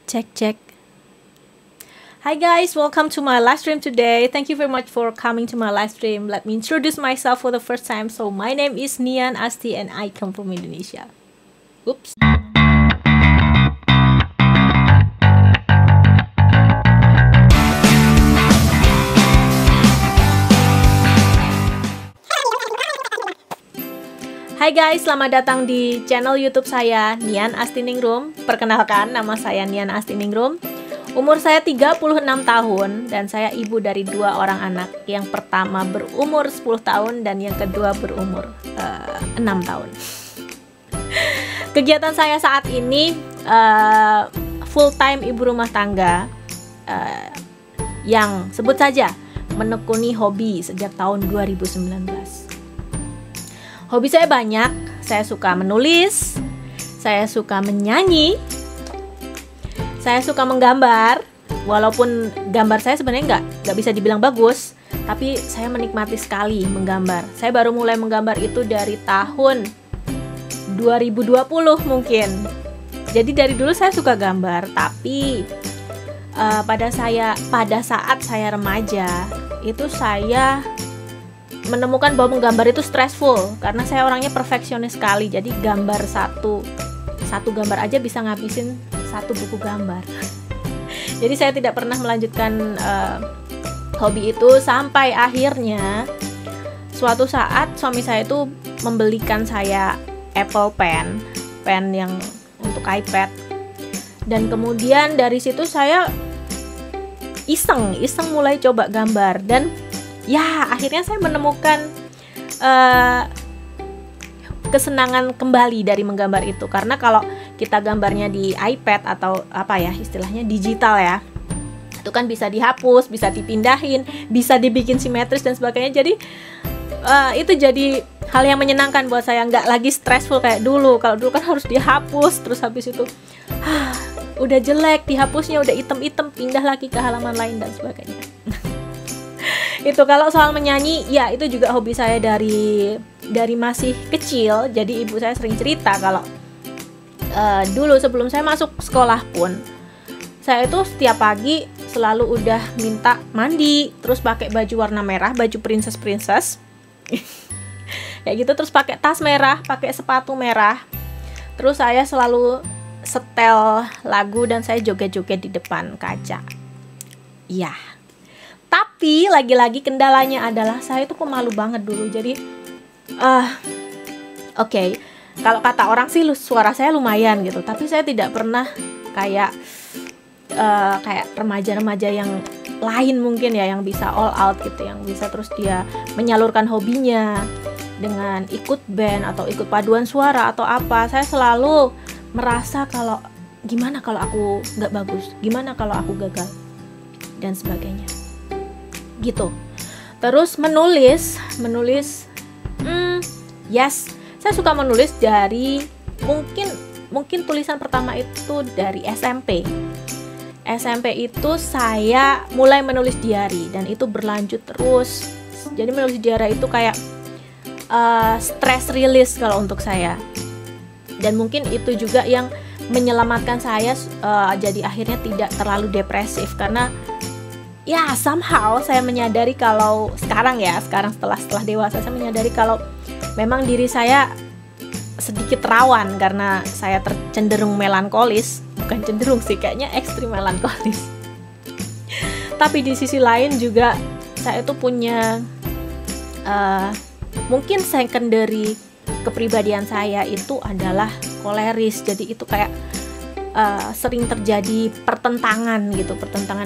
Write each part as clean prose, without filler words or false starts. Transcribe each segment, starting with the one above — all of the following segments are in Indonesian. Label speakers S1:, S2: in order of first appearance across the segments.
S1: Check, check. Hi guys, welcome to my live stream today. Thank you very much for coming to my live stream. Let me introduce myself for the first time. So my name is Nian Asti and I come from Indonesia. Oops. Hai guys, selamat datang di channel YouTube saya Nian Asti Ningrum. Perkenalkan, nama saya Nian Asti Ningrum. Umur saya 36 tahun dan saya ibu dari 2 orang anak. Yang pertama berumur 10 tahun dan yang kedua berumur 6 tahun. Kegiatan saya saat ini full time ibu rumah tangga yang sebut saja menekuni hobi sejak tahun 2019. Hobi saya banyak, saya suka menulis, saya suka menyanyi, saya suka menggambar. Walaupun gambar saya sebenarnya nggak bisa dibilang bagus, tapi saya menikmati sekali menggambar. Saya baru mulai menggambar itu dari tahun 2020 mungkin. Jadi dari dulu saya suka gambar, tapi pada saat saya remaja itu saya menemukan bahwa menggambar itu stressful karena saya orangnya perfeksionis sekali. Jadi gambar satu gambar aja bisa ngabisin 1 buku gambar. Jadi saya tidak pernah melanjutkan hobi itu sampai akhirnya suatu saat suami saya itu membelikan saya Apple pen yang untuk iPad. Dan kemudian dari situ saya iseng mulai coba gambar dan ya, akhirnya saya menemukan kesenangan kembali dari menggambar itu. Karena kalau kita gambarnya di iPad atau apa ya istilahnya digital ya, itu kan bisa dihapus, bisa dipindahin, bisa dibikin simetris dan sebagainya. Jadi itu jadi hal yang menyenangkan buat saya, nggak lagi stressful kayak dulu. Kalau dulu kan harus dihapus, terus habis itu udah jelek, dihapusnya udah item-item, pindah lagi ke halaman lain dan sebagainya. Itu kalau soal menyanyi, ya itu juga hobi saya dari masih kecil. Jadi ibu saya sering cerita kalau dulu sebelum saya masuk sekolah pun saya itu setiap pagi selalu udah minta mandi, terus pakai baju warna merah, baju princess kayak gitu, terus pakai tas merah, pakai sepatu merah. Terus saya selalu setel lagu dan saya joget-joget di depan kaca. Iya. Tapi lagi-lagi kendalanya adalah saya itu pemalu banget dulu. Jadi oke, kalau kata orang sih suara saya lumayan gitu, tapi saya tidak pernah kayak remaja-remaja yang lain mungkin ya, yang bisa all out gitu, yang bisa terus dia menyalurkan hobinya dengan ikut band atau ikut paduan suara atau apa. Saya selalu merasa kalau gimana kalau aku nggak bagus, gimana kalau aku gagal dan sebagainya gitu. Terus menulis yes, saya suka menulis dari mungkin tulisan pertama itu dari SMP itu saya mulai menulis diary dan itu berlanjut terus. Jadi menulis diary itu kayak stress release kalau untuk saya, dan mungkin itu juga yang menyelamatkan saya jadi akhirnya tidak terlalu depresif. Karena ya somehow saya menyadari kalau sekarang setelah dewasa saya menyadari kalau memang diri saya sedikit rawan karena saya cenderung melankolis. Bukan cenderung sih, kayaknya ekstrim melankolis. Tapi di sisi lain juga saya itu punya mungkin secondary kepribadian saya itu adalah koleris. Jadi itu kayak sering terjadi pertentangan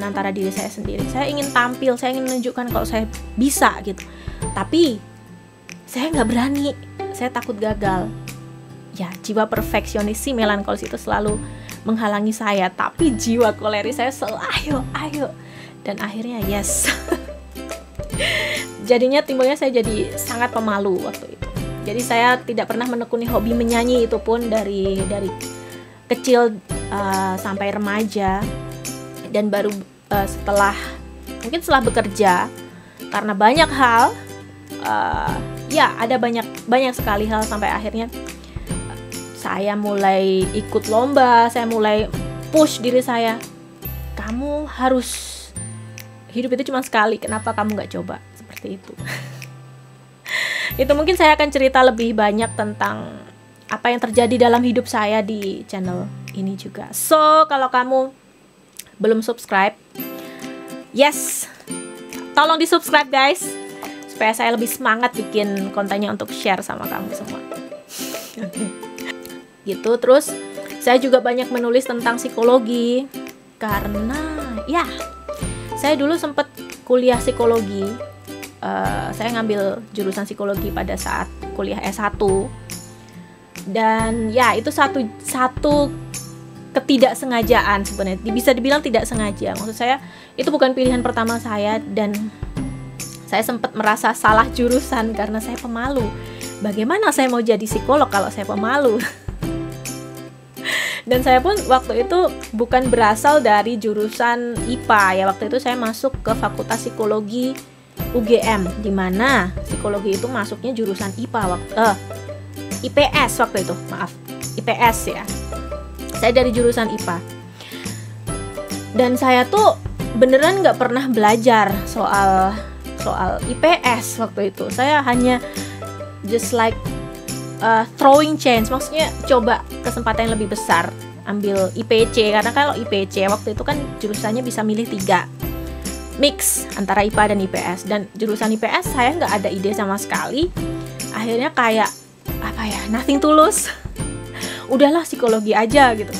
S1: antara diri saya sendiri. Saya ingin tampil, saya ingin menunjukkan kalau saya bisa gitu, tapi saya nggak berani, saya takut gagal. Ya, jiwa perfeksionis si melankolis itu selalu menghalangi saya, tapi jiwa koleris saya selalu ayo dan akhirnya yes. Jadinya timbulnya saya jadi sangat pemalu waktu itu. Jadi saya tidak pernah menekuni hobi menyanyi, itu pun dari kecil sampai remaja, dan baru setelah bekerja karena banyak hal, ada banyak sekali hal sampai akhirnya saya mulai ikut lomba, saya mulai nge-push diri saya, kamu harus, hidup itu cuma sekali, kenapa kamu nggak coba? Seperti itu. Itu mungkin saya akan cerita lebih banyak tentang apa yang terjadi dalam hidup saya di channel ini juga. So, kalau kamu belum subscribe, yes, tolong di subscribe guys, supaya saya lebih semangat bikin kontennya untuk share sama kamu semua. Gitu. Terus saya juga banyak menulis tentang psikologi, karena ya saya dulu sempat kuliah psikologi. Saya ngambil jurusan psikologi pada saat kuliah S1, dan ya itu satu ketidaksengajaan sebenarnya, bisa dibilang tidak sengaja. Maksud saya itu bukan pilihan pertama saya, dan saya sempat merasa salah jurusan karena saya pemalu. Bagaimana saya mau jadi psikolog kalau saya pemalu? Dan saya pun waktu itu bukan berasal dari jurusan IPA ya. Waktu itu saya masuk ke Fakultas Psikologi UGM, di mana psikologi itu masuknya jurusan IPA IPS waktu itu, maaf, IPS ya. Saya dari jurusan IPA. Dan saya tuh beneran nggak pernah belajar soal IPS waktu itu. Saya hanya just like throwing chance, maksudnya coba kesempatan yang lebih besar, ambil IPC, karena kalau IPC waktu itu kan jurusannya bisa milih 3, mix antara IPA dan IPS, dan jurusan IPS saya nggak ada ide sama sekali. Akhirnya kayak apa ya, nothing tulus, udahlah psikologi aja gitu,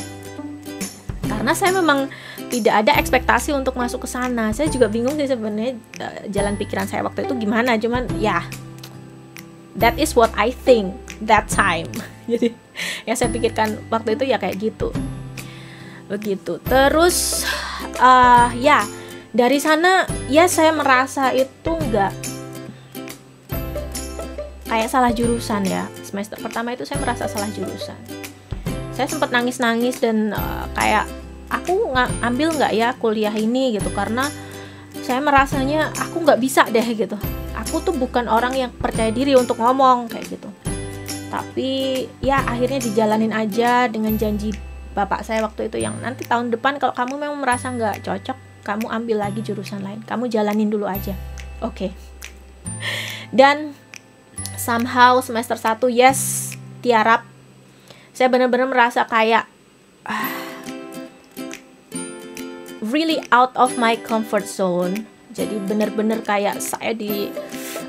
S1: karena saya memang tidak ada ekspektasi untuk masuk ke sana. Saya juga bingung sih sebenarnya jalan pikiran saya waktu itu gimana, cuman ya that is what I think that time. Jadi yang saya pikirkan waktu itu ya kayak gitu, begitu. Terus ya dari sana ya saya merasa itu nggak kayak salah jurusan ya. Semester pertama itu saya merasa salah jurusan. Saya sempat nangis-nangis dan kayak aku ambil nggak ya kuliah ini gitu, karena saya merasanya aku nggak bisa deh gitu. Aku tuh bukan orang yang percaya diri untuk ngomong kayak gitu. Tapi ya akhirnya dijalanin aja dengan janji bapak saya waktu itu yang nanti tahun depan kalau kamu memang merasa nggak cocok, kamu ambil lagi jurusan lain, kamu jalanin dulu aja. Oke. Dan somehow semester 1 yes, tiarap. Saya benar-benar merasa kayak really out of my comfort zone. Jadi benar-benar kayak saya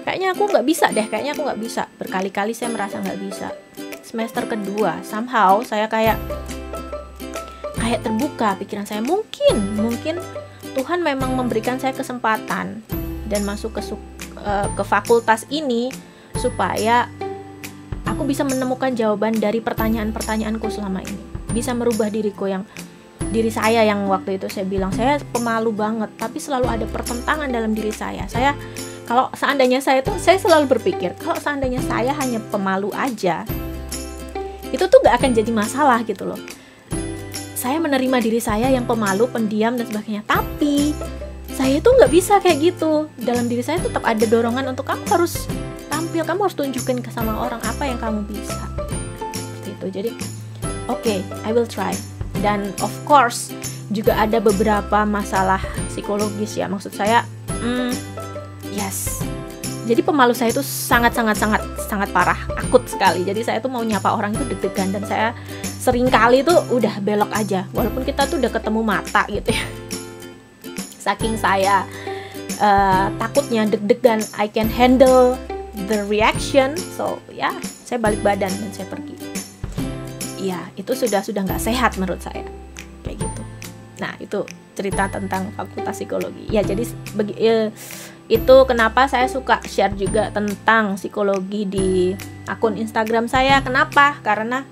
S1: kayaknya aku nggak bisa deh, kayaknya aku nggak bisa. Berkali-kali saya merasa nggak bisa. Semester kedua somehow saya kayak terbuka pikiran saya. Mungkin Tuhan memang memberikan saya kesempatan dan masuk ke fakultas ini supaya aku bisa menemukan jawaban dari pertanyaan-pertanyaanku selama ini, bisa merubah diri saya yang waktu itu saya bilang saya pemalu banget, tapi selalu ada pertentangan dalam diri saya. Kalau seandainya saya selalu berpikir kalau seandainya saya hanya pemalu aja, itu tuh gak akan jadi masalah gitu loh. Saya menerima diri saya yang pemalu, pendiam dan sebagainya, tapi saya tuh nggak bisa kayak gitu. Dalam diri saya tetap ada dorongan untuk kamu harus tampil, kamu harus tunjukin ke sama orang apa yang kamu bisa. Seperti itu. Jadi okay, I will try. Dan of course juga ada beberapa masalah psikologis ya. Maksud saya yes. Jadi pemalu saya itu sangat parah, akut sekali. Jadi saya tuh mau nyapa orang itu deg-degan, dan saya sering kali tuh udah belok aja walaupun kita tuh udah ketemu mata gitu ya. Saking saya takutnya, deg-degan, I can handle the reaction. So ya, saya balik badan dan saya pergi. Ya, itu sudah nggak sehat menurut saya kayak gitu. Nah, itu cerita tentang fakultas psikologi. Ya, jadi itu kenapa saya suka share juga tentang psikologi di akun Instagram saya. Kenapa? Karena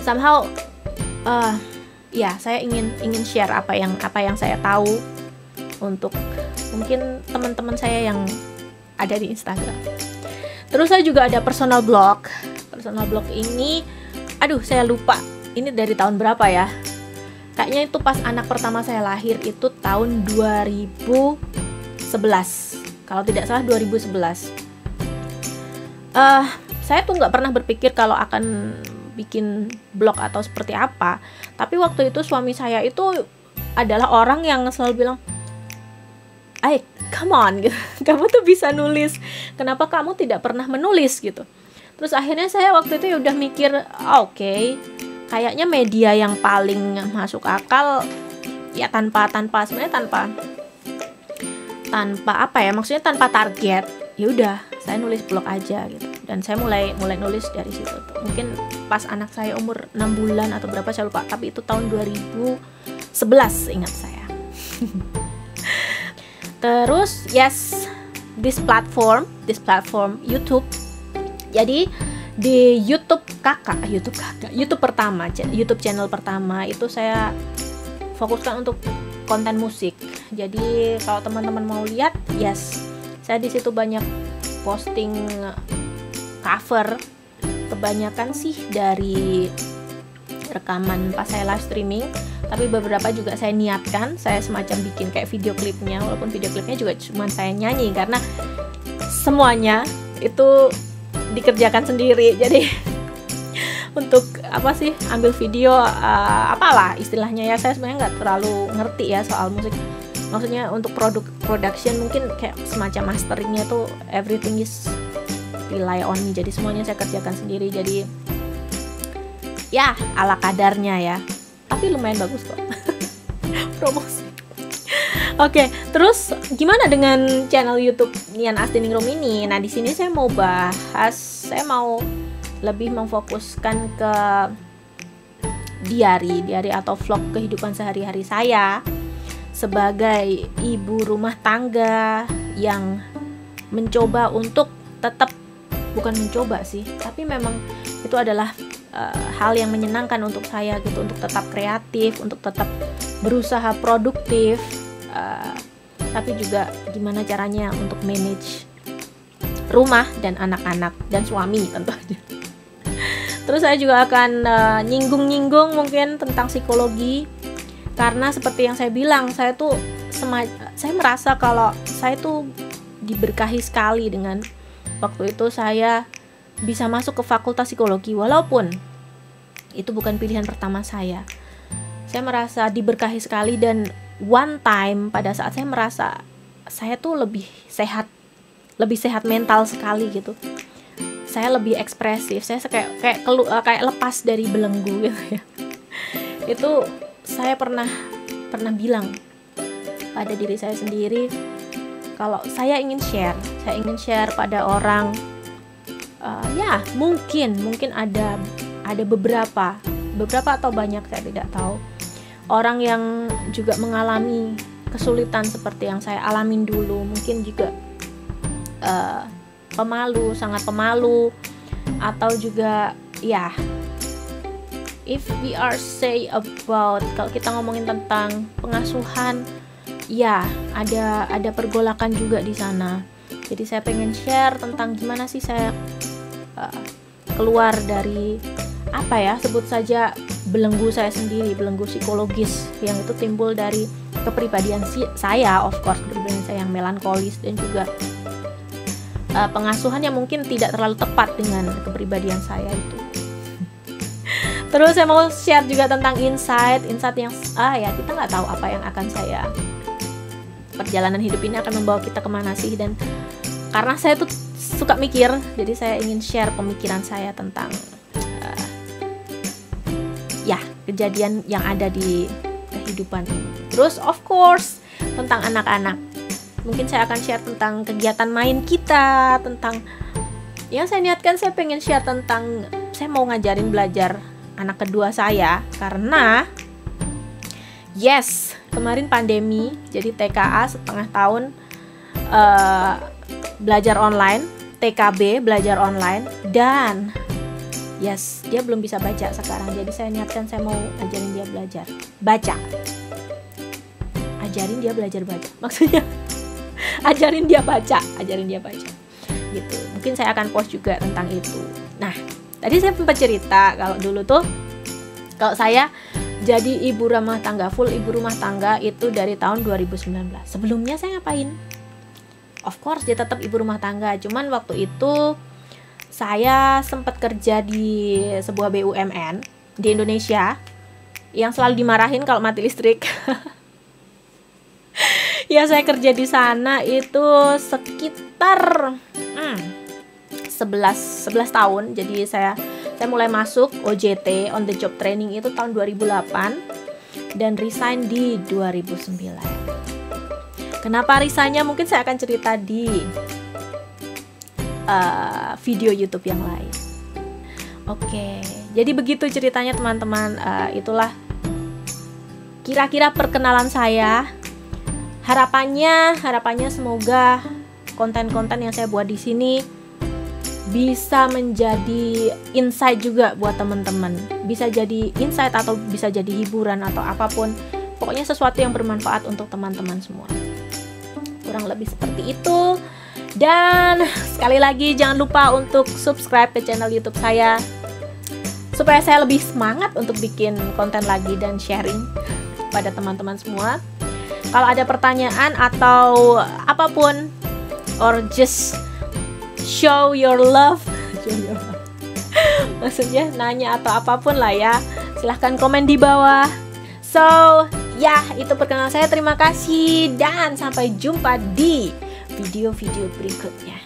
S1: somehow ya saya ingin share apa yang saya tahu untuk mungkin teman-teman saya yang ada di Instagram. Terus saya juga ada personal blog. Personal blog ini, aduh saya lupa ini dari tahun berapa ya. Kayaknya itu pas anak pertama saya lahir, itu tahun 2011. Kalau tidak salah 2011. Saya tuh nggak pernah berpikir kalau akan bikin blog atau seperti apa. Tapi waktu itu suami saya itu adalah orang yang selalu bilang, come on gitu. Kamu tuh bisa nulis, kenapa kamu tidak pernah menulis gitu. Terus akhirnya saya waktu itu udah mikir, oke, kayaknya media yang paling masuk akal ya tanpa sebenarnya tanpa apa ya, maksudnya tanpa target, ya udah saya nulis blog aja gitu. Dan saya mulai nulis dari situ tuh. Mungkin pas anak saya umur 6 bulan atau berapa saya lupa, tapi itu tahun 2011 ingat saya. Terus this platform YouTube. Jadi di YouTube channel pertama itu saya fokuskan untuk konten musik. Jadi kalau teman-teman mau lihat, saya di situ banyak posting cover, kebanyakan sih dari rekaman pas saya live streaming, tapi beberapa juga saya niatkan, saya semacam bikin kayak video klipnya, walaupun video klipnya juga cuma saya nyanyi karena semuanya itu dikerjakan sendiri. Jadi untuk apa sih ambil video apalah istilahnya ya, saya sebenarnya nggak terlalu ngerti ya soal musik. Maksudnya untuk production mungkin kayak semacam masteringnya tuh everything is rely on me, jadi semuanya saya kerjakan sendiri. Jadi ya ala kadarnya ya, tapi lumayan bagus kok. Promosi. Oke, terus gimana dengan channel YouTube Nian Astiningrum ini? Nah, di sini saya mau lebih memfokuskan ke diary atau vlog kehidupan sehari-hari saya sebagai ibu rumah tangga yang mencoba untuk tetap, bukan mencoba sih, tapi memang itu adalah hal yang menyenangkan untuk saya gitu, untuk tetap kreatif, untuk tetap berusaha produktif, tapi juga gimana caranya untuk manage rumah dan anak-anak dan suami tentu aja. Terus saya juga akan nyinggung mungkin tentang psikologi, karena seperti yang saya bilang, saya merasa kalau saya tuh diberkahi sekali dengan waktu itu saya bisa masuk ke fakultas psikologi, walaupun itu bukan pilihan pertama saya. Saya merasa diberkahi sekali, dan one time pada saat saya merasa saya tuh lebih sehat mental sekali gitu. Saya lebih ekspresif, saya kayak lepas dari belenggu gitu ya. Itu saya pernah bilang pada diri saya sendiri, kalau saya ingin share pada orang, ya mungkin ada beberapa atau banyak, saya tidak tahu, orang yang juga mengalami kesulitan seperti yang saya alamin dulu, mungkin juga sangat pemalu, atau juga ya, if we are say about, kalau kita ngomongin tentang pengasuhan, ya ada pergolakan juga di sana. Jadi saya pengen share tentang gimana sih saya keluar dari apa ya, sebut saja belenggu saya sendiri, belenggu psikologis yang itu timbul dari kepribadian saya, of course kepribadian saya yang melankolis, dan juga pengasuhan yang mungkin tidak terlalu tepat dengan kepribadian saya itu. Terus saya mau share juga tentang insight yang ya kita nggak tahu apa yang akan perjalanan hidup ini akan membawa kita kemana sih, dan karena saya tuh suka mikir, jadi saya ingin share pemikiran saya tentang kejadian yang ada di kehidupan ini. Terus of course tentang anak-anak, mungkin saya akan share tentang kegiatan main kita, tentang yang saya niatkan, saya pengen share tentang, saya mau ngajarin belajar anak kedua saya, karena kemarin pandemi, jadi TKA setengah tahun belajar online, TKB belajar online, dan dia belum bisa baca sekarang. Jadi saya niatkan, saya mau ajarin dia belajar baca, maksudnya ajarin dia baca gitu. Mungkin saya akan post juga tentang itu. Nah, tadi saya sempat cerita kalau dulu tuh, kalau saya jadi full ibu rumah tangga itu dari tahun 2019. Sebelumnya saya ngapain? Of course dia tetap ibu rumah tangga, cuman waktu itu saya sempat kerja di sebuah BUMN di Indonesia, yang selalu dimarahin kalau mati listrik. Ya, saya kerja di sana itu sekitar 11 tahun. Jadi saya mulai masuk OJT, on the job training, itu tahun 2008 dan resign di 2009. Kenapa resignnya mungkin saya akan cerita di video YouTube yang lain. Oke, jadi begitu ceritanya teman-teman. Itulah kira-kira perkenalan saya. Harapannya semoga konten-konten yang saya buat di sini bisa menjadi insight juga buat teman-teman. Bisa jadi insight atau bisa jadi hiburan atau apapun. Pokoknya sesuatu yang bermanfaat untuk teman-teman semua. Kurang lebih seperti itu. Dan sekali lagi jangan lupa untuk subscribe ke channel YouTube saya supaya saya lebih semangat untuk bikin konten lagi dan sharing pada teman-teman semua. Kalau ada pertanyaan atau apapun, or just show your love, maksudnya nanya atau apapun lah ya, silahkan komen di bawah. So, ya, itu perkenalan saya. Terima kasih dan sampai jumpa di video-video berikutnya.